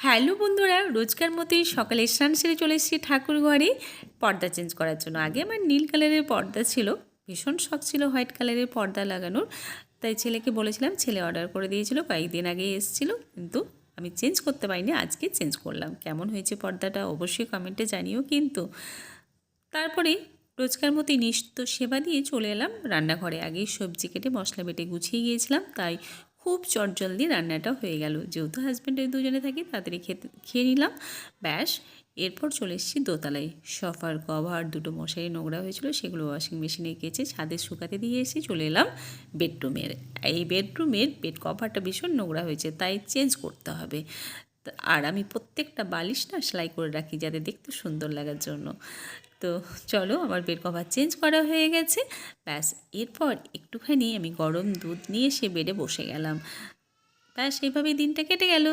Hello বন্ধুরা, রোজকার মতোই সকালে স্নান সেরে চলে এসেছি ঠাকুর ঘরে পর্দা চেঞ্জ করার জন্য। আগে আমার নীল কালারের পর্দা ছিল, ভীষণ শখ ছিল হোয়াইট কালারের পর্দা লাগানোর। তাই ছেলেকে বলেছিলাম, ছেলে অর্ডার করে দিয়েছিল, কয়েকদিন আগে এসেছিল, কিন্তু আমি চেঞ্জ করতে পারিনি। আজকে চেঞ্জ করলাম। কেমন হয়েছে পর্দাটা অবশ্যই কমেন্টে জানিও কিন্তু। তারপরে রোজকার মতোই নিত্য সেবা দিয়ে চলে এলাম রান্নাঘরে। আগেই সবজি কেটে মশলা বেটে গুছিয়ে গিয়েছিলাম, তাই খুব চটজলদি রান্নাটা হয়ে গেল। যেহেতু হাজব্যান্ডের দুজনে থাকি, তাড়াতাড়ি খেয়ে নিলাম, ব্যাস। এরপর চলে এসেছি দোতলায়। সোফার কভার, দুটো মশারি নোংরা হয়েছিল, সেগুলো ওয়াশিং মেশিনে কেচে ছাদে শুকাতে দিয়ে এসে চলে এলাম বেডরুমের। এই বেডরুমের বেড কভারটা ভীষণ নোংরা হয়েছে, তাই চেঞ্জ করতে হবে। আর আমি প্রত্যেকটা বালিশ না সেলাই করে রাখি, যাতে দেখতে সুন্দর লাগার জন্য। তো চলো, আমার বেড কভার চেঞ্জ করা হয়ে গেছে, ব্যাস। এরপর একটুখানি আমি গরম দুধ নিয়ে সে বেডে বসে গেলাম, ব্যাস। এইভাবেই দিনটা কেটে গেল।